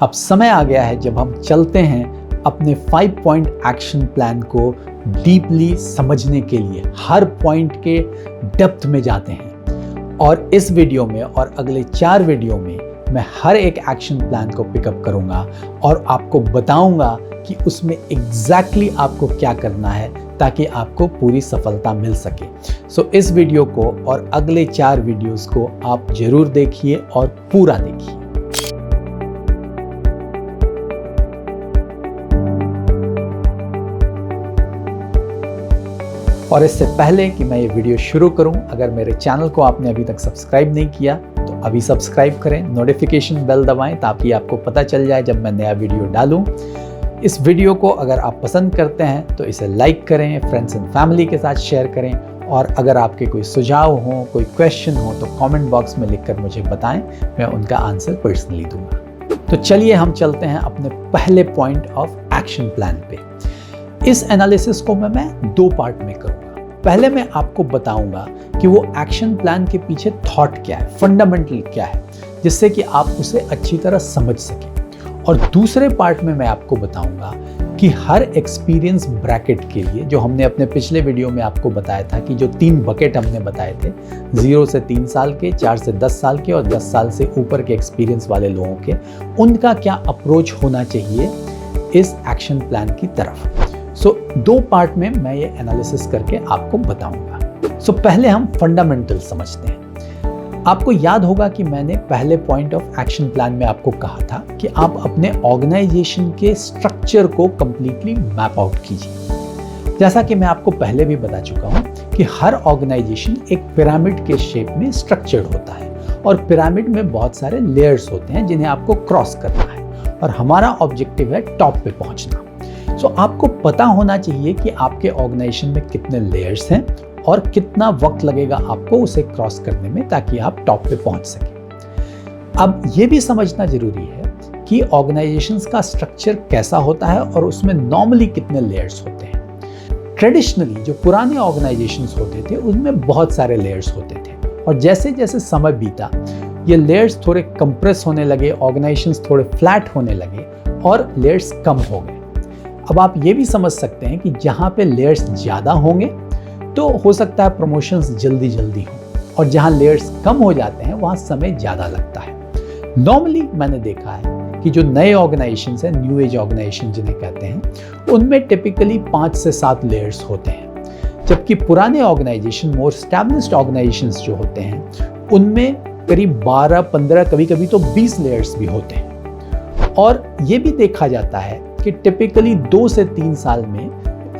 अब समय आ गया है जब हम चलते हैं अपने 5 पॉइंट एक्शन प्लान को डीपली समझने के लिए, हर पॉइंट के डेप्थ में जाते हैं। और इस वीडियो में और अगले 4 वीडियो में मैं हर एक एक्शन प्लान को पिकअप करूंगा और आपको बताऊंगा कि उसमें एग्जैक्टली आपको क्या करना है ताकि आपको पूरी सफलता मिल सके। सो इस वीडियो को और अगले 4 वीडियोस को आप जरूर देखिए और पूरा देखिए। और इससे पहले कि मैं ये वीडियो शुरू करूं, अगर मेरे चैनल को आपने अभी तक सब्सक्राइब नहीं किया तो अभी सब्सक्राइब करें, नोटिफिकेशन बेल दबाएं ताकि आपको पता चल जाए जब मैं नया वीडियो डालूं। इस वीडियो को अगर आप पसंद करते हैं तो इसे लाइक करें, फ्रेंड्स एंड फैमिली के साथ शेयर करें, और अगर आपके कोई सुझाव हो, कोई क्वेश्चन हो तो कमेंट बॉक्स में लिखकर मुझे बताएं, मैं उनका आंसर पर्सनली दूंगा। तो चलिए हम चलते हैं अपने पहले पॉइंट ऑफ एक्शन प्लान पे। इस एनालिसिस को मैं 2 पार्ट में करूंगा। पहले मैं आपको बताऊंगा कि वो एक्शन प्लान के पीछे थॉट क्या है, फंडामेंटल क्या है, जिससे कि आप उसे अच्छी तरह समझ सकें। और दूसरे पार्ट में मैं आपको बताऊंगा कि हर एक्सपीरियंस ब्रैकेट के लिए, जो हमने अपने पिछले वीडियो में आपको बताया था कि जो 3 बकेट हमने बताए थे, 0 से 3 साल के, 4 से 10 साल के और 10 साल से ऊपर के एक्सपीरियंस वाले लोगों के, उनका क्या अप्रोच होना चाहिए इस एक्शन प्लान की तरफ। सो 2 पार्ट में मैं ये एनालिसिस करके आपको बताऊंगा। सो पहले हम फंडामेंटल समझते हैं। आपको याद होगा कि मैंने पहले पॉइंट ऑफ एक्शन प्लान में आपको कहा था कि आप अपने ऑर्गेनाइजेशन के स्ट्रक्चर को कंप्लीटली मैप आउट कीजिए। जैसा कि मैं आपको पहले भी बता चुका हूं कि हर ऑर्गेनाइजेशन एक पिरामिड के शेप में स्ट्रक्चर्ड होता है और पिरामिड में बहुत सारे लेयर्स होते हैं जिन्हें आपको क्रॉस करना है, और हमारा ऑब्जेक्टिव है टॉप पे पहुंचना। सो आपको पता होना चाहिए कि आपके ऑर्गेनाइजेशन में कितने लेयर्स हैं और कितना वक्त लगेगा आपको उसे क्रॉस करने में ताकि आप टॉप पे पहुंच सकें। अब ये भी समझना जरूरी है कि ऑर्गेनाइजेशंस का स्ट्रक्चर कैसा होता है और उसमें नॉर्मली कितने लेयर्स होते हैं। ट्रेडिशनली जो पुराने ऑर्गेनाइजेशंस होते थे उनमें बहुत सारे लेयर्स होते थे, और जैसे जैसे समय बीता ये लेयर्स थोड़े कंप्रेस होने लगे, ऑर्गेनाइजेशंस थोड़े फ्लैट होने लगे और लेयर्स कम हो गए। अब आप ये भी समझ सकते हैं कि जहाँ पे लेयर्स ज़्यादा होंगे तो हो सकता है प्रमोशंस जल्दी जल्दी हों, और जहाँ लेयर्स कम हो जाते हैं वहाँ समय ज़्यादा लगता है। नॉर्मली मैंने देखा है कि जो नए ऑर्गेनाइजेशंस हैं, न्यू एज ऑर्गेनाइजेशन जिन्हें कहते हैं, उनमें टिपिकली 5 से 7 लेयर्स होते हैं, जबकि पुराने ऑर्गेनाइजेशन, मोर एस्टैब्लिश्ड ऑर्गेनाइजेशंस जो होते हैं, उनमें करीब 12, 15, कभी कभी तो 20 लेयर्स भी होते हैं। और ये भी देखा जाता है कि टिपिकली 2 से 3 साल में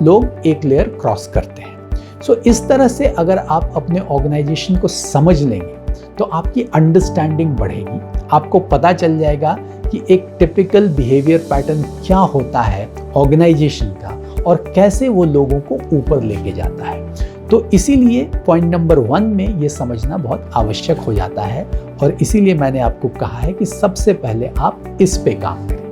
लोग एक लेयर क्रॉस करते हैं। सो इस तरह से अगर आप अपने ऑर्गेनाइजेशन को समझ लेंगे तो आपकी अंडरस्टैंडिंग बढ़ेगी, आपको पता चल जाएगा कि एक टिपिकल बिहेवियर पैटर्न क्या होता है ऑर्गेनाइजेशन का और कैसे वो लोगों को ऊपर लेके जाता है। तो इसीलिए पॉइंट नंबर 1 में ये समझना बहुत आवश्यक हो जाता है, और इसीलिए मैंने आपको कहा है कि सबसे पहले आप इस पे काम करें।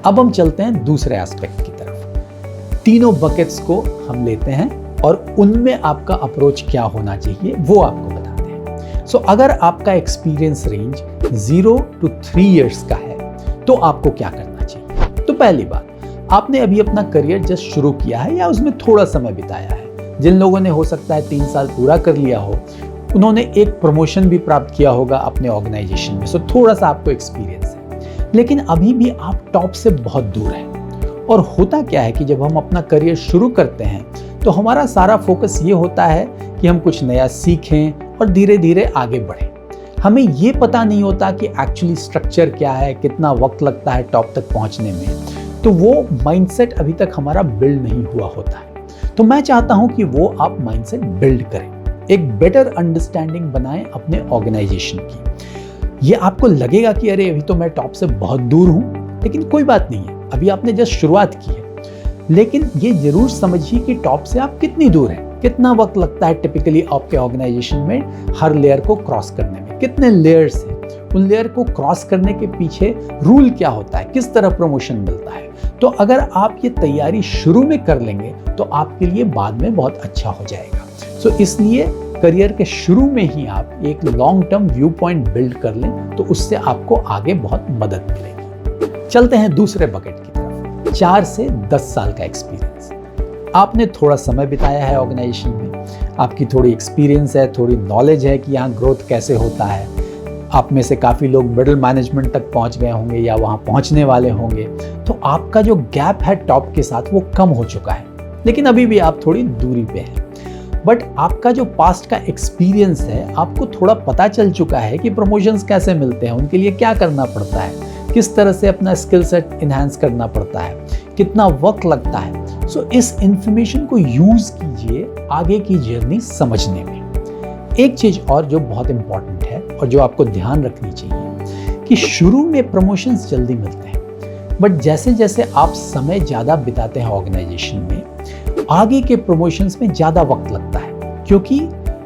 अब हम चलते हैं दूसरे एस्पेक्ट की तरफ। तीनों बकेट्स को हम लेते हैं और उनमें आपका अप्रोच क्या होना चाहिए वो आपको बताते हैं। सो अगर आपका एक्सपीरियंस रेंज 0 to 3 इयर्स का है तो आपको क्या करना चाहिए। तो पहली बात, आपने अभी अपना करियर जस्ट शुरू किया है या उसमें थोड़ा समय बिताया है। जिन लोगों ने हो सकता है 3 साल पूरा कर लिया हो, उन्होंने एक प्रमोशन भी प्राप्त किया होगा अपने ऑर्गेनाइजेशन में, सो थोड़ा सा आपको एक्सपीरियंस है, लेकिन अभी भी आप टॉप से बहुत दूर हैं। और होता क्या है कि जब हम अपना करियर शुरू करते हैं तो हमारा सारा फोकस ये होता है कि हम कुछ नया सीखें और धीरे धीरे आगे बढ़ें। हमें ये पता नहीं होता कि एक्चुअली स्ट्रक्चर क्या है, कितना वक्त लगता है टॉप तक पहुंचने में, तो वो माइंडसेट अभी तक हमारा बिल्ड नहीं हुआ होता है। तो मैं चाहता हूं कि वो आप माइंडसेट बिल्ड करें, एक बेटर अंडरस्टैंडिंग बनाएं अपने ऑर्गेनाइजेशन की। ये आपको लगेगा कि अरे अभी तो मैं टॉप से बहुत दूर हूं, लेकिन कोई बात नहीं है, अभी आपने जस्ट शुरुआत की है। लेकिन ये जरूर समझिए कि टॉप से आप कितनी दूर हैं, कितना वक्त लगता है टिपिकली आपके ऑर्गेनाइजेशन में हर लेयर को क्रॉस करने में, कितने लेयर्स हैं, उन लेयर को क्रॉस करने के पीछे रूल क्या होता है, किस तरह प्रमोशन मिलता है। तो अगर आप ये तैयारी शुरू में कर लेंगे तो आपके लिए बाद में बहुत अच्छा हो जाएगा। सो इसलिए करियर के शुरू में ही आप एक long term view point build कर लें तो उससे आपको आगे बहुत मदद मिलेगी। चलते हैं दूसरे बकेट की तरफ, 4 से 10 साल का एक्सपीरियंस। आपने थोड़ा समय बिताया है ऑर्गेनाइजेशन में, आपकी थोड़ी एक्सपीरियंस है, थोड़ी नॉलेज है कि यहाँ ग्रोथ कैसे होता है। आप में से काफ़ी लोग मिडिल मैनेजमेंट तक पहुँच गए होंगे या वहाँ पहुँचने वाले होंगे, तो आपका जो गैप है टॉप के साथ वो कम हो चुका है, लेकिन अभी भी आप थोड़ी दूरी पे हैं। बट आपका जो पास्ट का एक्सपीरियंस है, आपको थोड़ा पता चल चुका है कि प्रमोशंस कैसे मिलते हैं, उनके लिए क्या करना पड़ता है, किस तरह से अपना स्किल सेट इन्हांस करना पड़ता है, कितना वक्त लगता है। सो इस इंफॉर्मेशन को यूज कीजिए आगे की जर्नी समझने में। एक चीज और जो बहुत इंपॉर्टेंट है और जो आपको ध्यान रखनी चाहिए कि शुरू में प्रमोशंस जल्दी मिलते हैं, बट जैसे जैसे आप समय ज़्यादा बिताते हैं ऑर्गेनाइजेशन में, आगे के प्रमोशंस में ज़्यादा वक्त लगता है, क्योंकि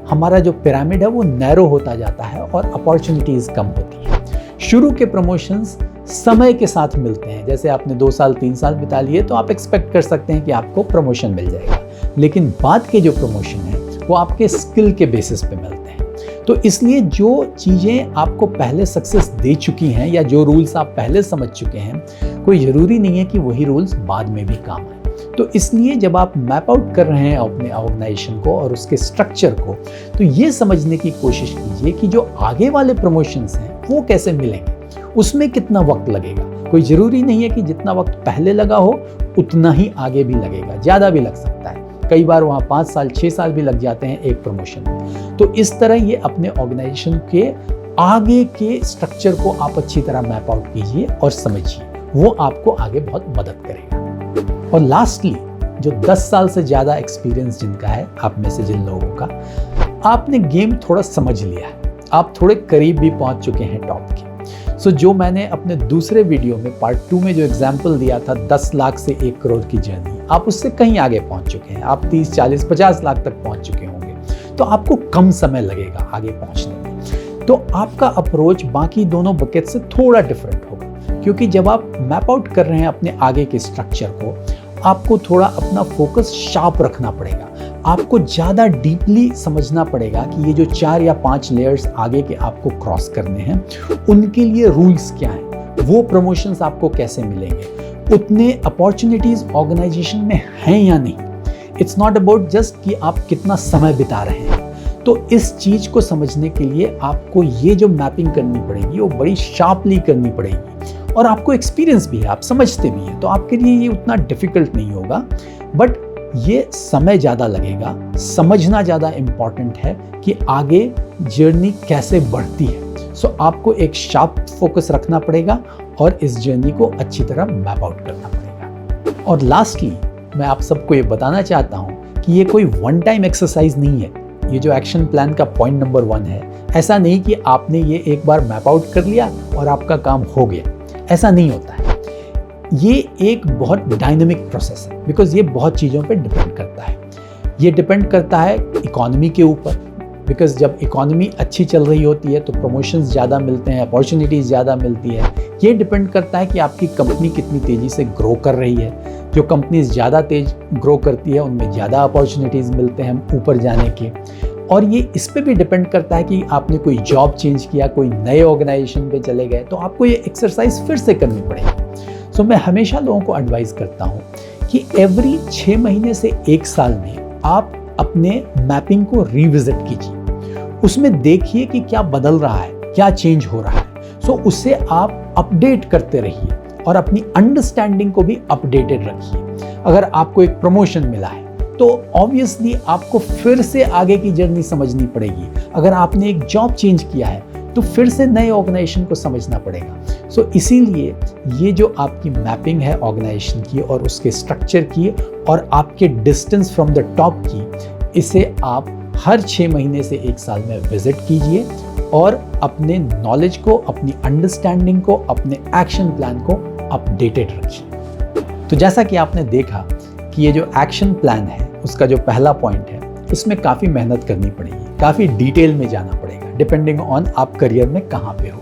हमारा जो पिरामिड है वो नैरो होता जाता है और अपॉर्चुनिटीज़ कम होती है। शुरू के प्रमोशंस समय के साथ मिलते हैं, जैसे आपने 2 साल 3 साल बिता लिए तो आप एक्सपेक्ट कर सकते हैं कि आपको प्रमोशन मिल जाएगा, लेकिन बाद के जो प्रमोशन है वो आपके स्किल के बेसिस पे मिलते हैं। तो इसलिए जो चीज़ें आपको पहले सक्सेस दे चुकी हैं या जो रूल्स आप पहले समझ चुके हैं, कोई ज़रूरी नहीं है कि वही रूल्स बाद में भी काम आए। तो इसलिए जब आप मैप आउट कर रहे हैं अपने ऑर्गेनाइजेशन को और उसके स्ट्रक्चर को, तो ये समझने की कोशिश कीजिए कि जो आगे वाले प्रमोशंस हैं वो कैसे मिलेंगे, उसमें कितना वक्त लगेगा। कोई ज़रूरी नहीं है कि जितना वक्त पहले लगा हो उतना ही आगे भी लगेगा, ज़्यादा भी लग सकता है। कई बार वहाँ 5 साल 6 साल भी लग जाते हैं एक प्रमोशन में। तो इस तरह ये अपने ऑर्गेनाइजेशन के आगे के स्ट्रक्चर को आप अच्छी तरह मैप आउट कीजिए और समझिए, वो आपको आगे बहुत मदद करेगा। और लास्टली, जो 10 साल से ज़्यादा एक्सपीरियंस जिनका है, आप में से जिन लोगों का, आपने गेम थोड़ा समझ लिया है, आप थोड़े करीब भी पहुँच चुके हैं टॉप के। सो जो मैंने अपने दूसरे वीडियो में पार्ट 2 में जो एग्जाम्पल दिया था 10 लाख से 1 करोड़ की जर्नी, आप उससे कहीं आगे पहुंच चुके हैं। आप 30, 40, 50 लाख तक पहुंच चुके होंगे, तो आपको कम समय लगेगा आगे पहुंचने में। तो आपका अप्रोच बाकी दोनों बकेट से थोड़ा डिफरेंट होगा, क्योंकि जब आप मैप आउट कर रहे हैं अपने आगे के स्ट्रक्चर को, आपको थोड़ा अपना फोकस शार्प रखना पड़ेगा। आपको ज़्यादा डीपली समझना पड़ेगा कि ये जो 4 या 5 लेयर्स आगे के आपको क्रॉस करने हैं, उनके लिए रूल्स क्या हैं, वो प्रमोशंस आपको कैसे मिलेंगे, उतने अपॉर्चुनिटीज़ ऑर्गेनाइजेशन में हैं या नहीं। इट्स नॉट अबाउट जस्ट कि आप कितना समय बिता रहे हैं। तो इस चीज़ को समझने के लिए आपको ये जो मैपिंग करनी पड़ेगी वो बड़ी शार्पली करनी पड़ेगी, और आपको एक्सपीरियंस भी है, आप समझते भी हैं, तो आपके लिए ये उतना डिफ़िकल्ट नहीं होगा। बट ये समय ज़्यादा लगेगा, समझना ज़्यादा इम्पॉर्टेंट है कि आगे जर्नी कैसे बढ़ती है। सो आपको एक शार्प फोकस रखना पड़ेगा और इस जर्नी को अच्छी तरह मैप आउट करना पड़ेगा। और लास्टली, मैं आप सबको ये बताना चाहता हूँ कि ये कोई वन टाइम एक्सरसाइज नहीं है। ये जो एक्शन प्लान का पॉइंट नंबर 1 है, ऐसा नहीं कि आपने ये एक बार मैप आउट कर लिया और आपका काम हो गया, ऐसा नहीं होता है। ये एक बहुत डायनामिक प्रोसेस है, बिकॉज ये बहुत चीज़ों पे डिपेंड करता है। ये डिपेंड करता है इकोनॉमी के ऊपर, बिकॉज जब इकोनॉमी अच्छी चल रही होती है तो प्रमोशंस ज़्यादा मिलते हैं, अपॉर्चुनिटीज़ ज़्यादा मिलती है। ये डिपेंड करता है कि आपकी कंपनी कितनी तेज़ी से ग्रो कर रही है। जो कंपनीज ज़्यादा तेज ग्रो करती है उनमें ज़्यादा अपॉर्चुनिटीज़ मिलते हैं ऊपर जाने के। और ये इस पे भी डिपेंड करता है कि आपने कोई जॉब चेंज किया, कोई नए ऑर्गेनाइजेशन पे चले गए, तो आपको ये एक्सरसाइज फिर से करनी पड़ेगी। सो मैं हमेशा लोगों को एडवाइस करता हूँ कि एवरी 6 महीने से 1 साल में आप अपने मैपिंग को रिविजिट कीजिए, उसमें देखिए कि क्या बदल रहा है, क्या चेंज हो रहा है। सो उससे आप अपडेट करते रहिए और अपनी अंडरस्टैंडिंग को भी अपडेटेड रखिए। अगर आपको एक प्रमोशन मिला है तो ऑब्वियसली आपको फिर से आगे की जर्नी समझनी पड़ेगी। अगर आपने एक जॉब चेंज किया है तो फिर से नए ऑर्गेनाइजेशन को समझना पड़ेगा। सो इसीलिए ये जो आपकी मैपिंग है ऑर्गेनाइजेशन की और उसके स्ट्रक्चर की और आपके डिस्टेंस फ्रॉम द टॉप की, इसे आप हर 6 महीने से 1 साल में विजिट कीजिए और अपने नॉलेज को, अपनी अंडरस्टैंडिंग को, अपने एक्शन प्लान को अपडेटेड रखिए। तो जैसा कि आपने देखा कि ये जो एक्शन प्लान है उसका जो पहला पॉइंट है, इसमें काफ़ी मेहनत करनी पड़ेगी, काफ़ी डिटेल में जाना पड़ेगा, डिपेंडिंग ऑन आप करियर में कहाँ पे हो।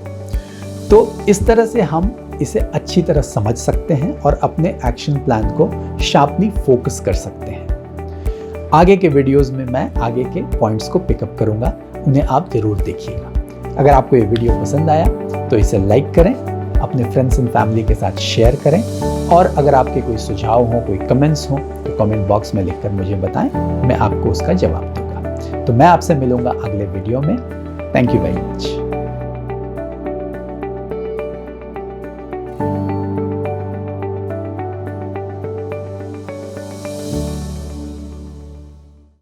तो इस तरह से हम इसे अच्छी तरह समझ सकते हैं और अपने एक्शन प्लान को शार्पली फोकस कर सकते हैं। आगे के वीडियोस में मैं आगे के पॉइंट्स को पिकअप करूँगा, उन्हें आप ज़रूर देखिएगा। अगर आपको ये वीडियो पसंद आया तो इसे लाइक करें, अपने फ्रेंड्स एंड फैमिली के साथ शेयर करें। और अगर आपके कोई सुझाव हो, कोई कमेंट्स हो तो कमेंट बॉक्स में लिखकर मुझे बताएं, मैं आपको उसका जवाब दूंगा। तो मैं आपसे मिलूंगा अगले वीडियो में। Thank you very much.